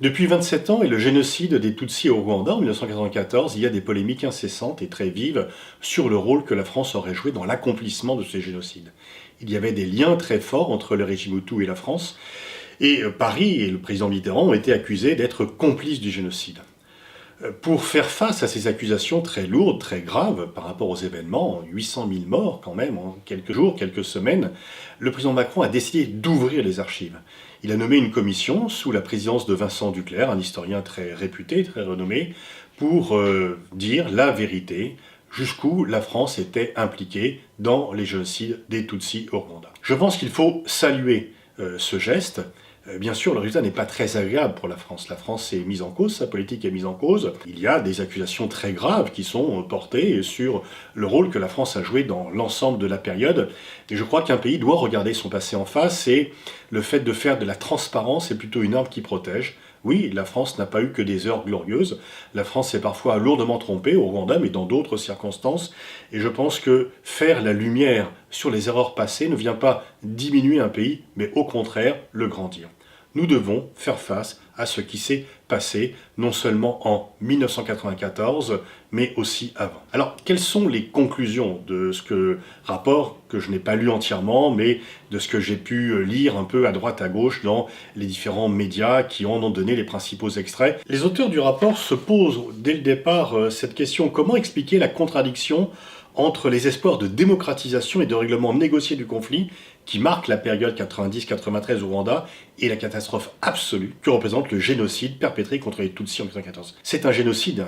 Depuis 27 ans et le génocide des Tutsis au Rwanda en 1994, il y a des polémiques incessantes et très vives sur le rôle que la France aurait joué dans l'accomplissement de ces génocides. Il y avait des liens très forts entre le régime Hutu et la France, et Paris et le président Mitterrand ont été accusés d'être complices du génocide. Pour faire face à ces accusations très lourdes, très graves par rapport aux événements, 800 000 morts quand même en quelques jours, quelques semaines, le président Macron a décidé d'ouvrir les archives. Il a nommé une commission sous la présidence de Vincent Duclerc, un historien très réputé, très renommé, pour dire la vérité, jusqu'où la France était impliquée dans les génocides des Tutsis au Rwanda. Je pense qu'il faut saluer ce geste. Bien sûr, le résultat n'est pas très agréable pour la France. La France est mise en cause, sa politique est mise en cause. Il y a des accusations très graves qui sont portées sur le rôle que la France a joué dans l'ensemble de la période. Et je crois qu'un pays doit regarder son passé en face, et le fait de faire de la transparence est plutôt une arme qui protège. Oui, la France n'a pas eu que des heures glorieuses. La France s'est parfois lourdement trompée au Rwanda, mais dans d'autres circonstances. Et je pense que faire la lumière sur les erreurs passées ne vient pas diminuer un pays, mais au contraire le grandir. Nous devons faire face à ce qui s'est passé, non seulement en 1994, mais aussi avant. Alors, quelles sont les conclusions de ce rapport que je n'ai pas lu entièrement, mais de ce que j'ai pu lire un peu à droite à gauche dans les différents médias qui en ont donné les principaux extraits? Les auteurs du rapport se posent dès le départ cette question: comment expliquer la contradiction entre les espoirs de démocratisation et de règlement négocié du conflit qui marque la période 90-93 au Rwanda et la catastrophe absolue que représente le génocide perpétré contre les Tutsis en 1914. C'est un génocide,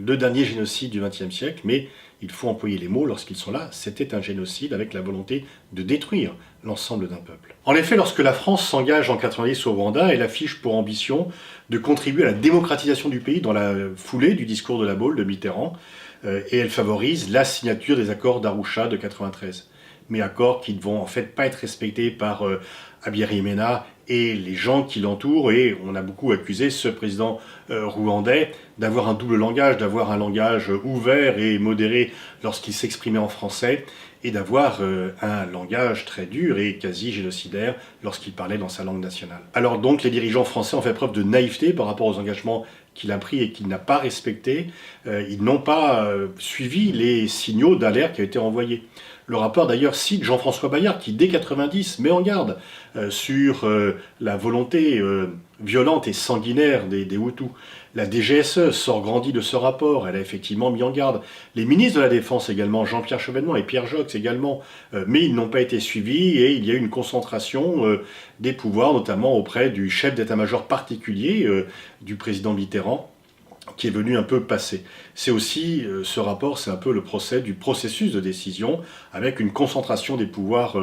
le dernier génocide du XXe siècle, mais il faut employer les mots lorsqu'ils sont là. C'était un génocide avec la volonté de détruire l'ensemble d'un peuple. En effet, lorsque la France s'engage en 90 au Rwanda, elle affiche pour ambition de contribuer à la démocratisation du pays dans la foulée du discours de la Baule de Mitterrand, et elle favorise la signature des accords d'Arusha de 93. Mais accords qui ne vont en fait pas être respectés par Habyarimana et les gens qui l'entourent, et on a beaucoup accusé ce président rwandais d'avoir un double langage, d'avoir un langage ouvert et modéré lorsqu'il s'exprimait en français, et d'avoir un langage très dur et quasi génocidaire lorsqu'il parlait dans sa langue nationale. Alors donc les dirigeants français ont fait preuve de naïveté par rapport aux engagements qu'il a pris et qu'il n'a pas respectés. Ils n'ont pas suivi les signaux d'alerte qui ont été envoyés. Le rapport d'ailleurs cite Jean-François Bayard qui, dès 90, met en garde sur la volonté violente et sanguinaire des Hutus. La DGSE sort grandie de ce rapport, elle a effectivement mis en garde. Les ministres de la Défense également, Jean-Pierre Chevènement et Pierre Joxe également, mais ils n'ont pas été suivis, et il y a eu une concentration des pouvoirs, notamment auprès du chef d'état-major particulier du président Mitterrand, qui est venu un peu passer. C'est aussi, ce rapport, c'est un peu le procès du processus de décision, avec une concentration des pouvoirs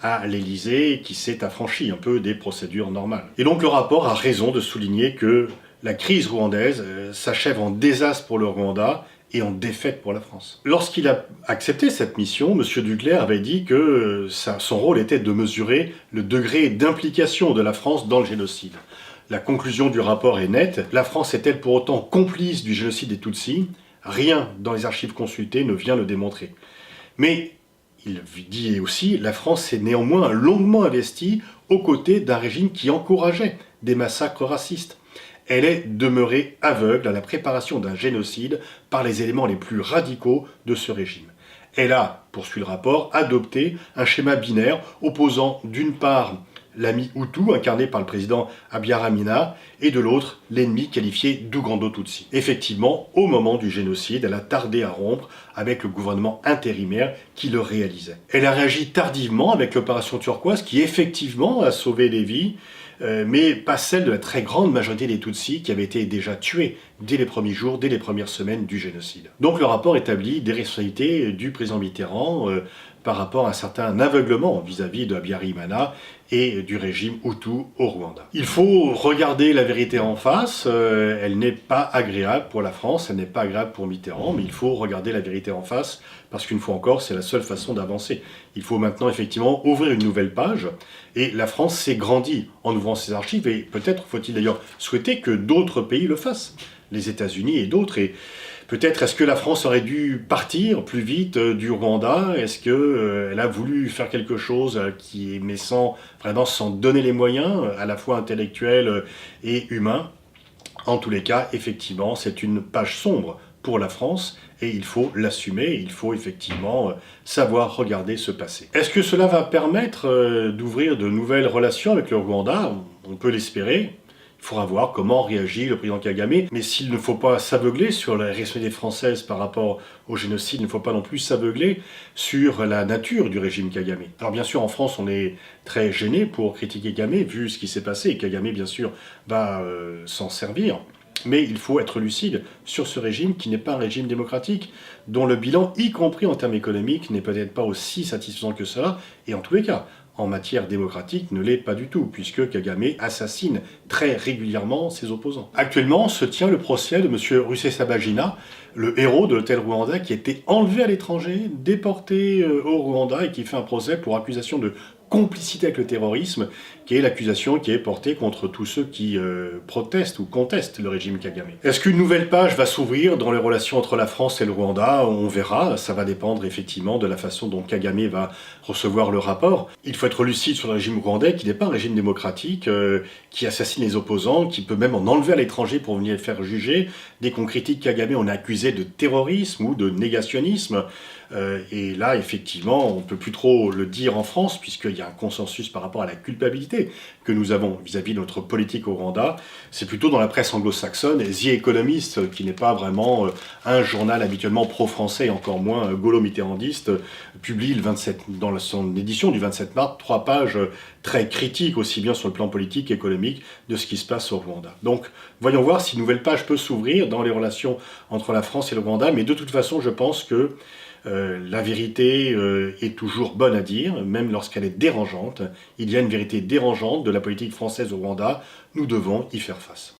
à l'Élysée qui s'est affranchie un peu des procédures normales. Et donc le rapport a raison de souligner que la crise rwandaise s'achève en désastre pour le Rwanda et en défaite pour la France. Lorsqu'il a accepté cette mission, M. Duclerc avait dit que son rôle était de mesurer le degré d'implication de la France dans le génocide. La conclusion du rapport est nette. La France est-elle pour autant complice du génocide des Tutsis? Rien dans les archives consultées ne vient le démontrer. Mais il dit aussi, la France s'est néanmoins longuement investie aux côtés d'un régime qui encourageait des massacres racistes. Elle est demeurée aveugle à la préparation d'un génocide par les éléments les plus radicaux de ce régime. Elle a, poursuit le rapport, adopté un schéma binaire opposant d'une part l'ami Hutu, incarné par le président Habyarimana, et de l'autre, l'ennemi qualifié d'Ugando Tutsi. Effectivement, au moment du génocide, elle a tardé à rompre avec le gouvernement intérimaire qui le réalisait. Elle a réagi tardivement avec l'opération turquoise qui effectivement a sauvé des vies, mais pas celle de la très grande majorité des Tutsis qui avaient été déjà tués dès les premiers jours, dès les premières semaines du génocide. Donc le rapport établit des responsabilités du président Mitterrand par rapport à un certain aveuglement vis-à-vis de Habyarimana et du régime Hutu au Rwanda. Il faut regarder la vérité en face, elle n'est pas agréable pour la France, elle n'est pas agréable pour Mitterrand, mais il faut regarder la vérité en face, parce qu'une fois encore, c'est la seule façon d'avancer. Il faut maintenant effectivement ouvrir une nouvelle page, et la France s'est grandie en ouvrant ses archives, et peut-être faut-il d'ailleurs souhaiter que d'autres pays le fassent, les États-Unis et d'autres, et Peut-être est-ce que la France aurait dû partir plus vite du Rwanda? Est-ce qu'elle a voulu faire quelque chose mais vraiment sans donner les moyens, à la fois intellectuels et humains? En tous les cas, effectivement, c'est une page sombre pour la France et il faut l'assumer, il faut effectivement savoir regarder ce passé. Est-ce que cela va permettre d'ouvrir de nouvelles relations avec le Rwanda? On peut l'espérer. Il faudra voir comment réagit le président Kagame, mais s'il ne faut pas s'aveugler sur la responsabilité française par rapport au génocide, il ne faut pas non plus s'aveugler sur la nature du régime Kagame. Alors bien sûr, en France, on est très gêné pour critiquer Kagame, vu ce qui s'est passé, et Kagame, bien sûr, va s'en servir. Mais il faut être lucide sur ce régime qui n'est pas un régime démocratique, dont le bilan, y compris en termes économiques, n'est peut-être pas aussi satisfaisant que cela, et en tous les cas, en matière démocratique, ne l'est pas du tout, puisque Kagame assassine très régulièrement ses opposants. Actuellement se tient le procès de M. Rusesabagina, le héros de l'hôtel Rwanda, qui a été enlevé à l'étranger, déporté au Rwanda, et qui fait un procès pour accusation de complicité avec le terrorisme, qui est l'accusation qui est portée contre tous ceux qui protestent ou contestent le régime Kagame. Est-ce qu'une nouvelle page va s'ouvrir dans les relations entre la France et le Rwanda? On verra, ça va dépendre effectivement de la façon dont Kagame va recevoir le rapport. Il faut être lucide sur le régime rwandais, qui n'est pas un régime démocratique, qui assassine les opposants, qui peut même en enlever à l'étranger pour venir les faire juger. Dès qu'on critique Kagame, on est accusé de terrorisme ou de négationnisme. Et là, effectivement, on ne peut plus trop le dire en France, puisqu'il y a un consensus par rapport à la culpabilité que nous avons vis-à-vis de notre politique au Rwanda. C'est plutôt dans la presse anglo-saxonne, The Economist, qui n'est pas vraiment un journal habituellement pro-français, et encore moins gaulo-mitterrandiste, publie dans son édition du 27 mars 3 pages très critiques, aussi bien sur le plan politique qu'économique, de ce qui se passe au Rwanda. Donc, voyons voir si une nouvelle page peut s'ouvrir dans les relations entre la France et le Rwanda, mais de toute façon, je pense que la vérité est toujours bonne à dire, même lorsqu'elle est dérangeante. Il y a une vérité dérangeante de la politique française au Rwanda. Nous devons y faire face.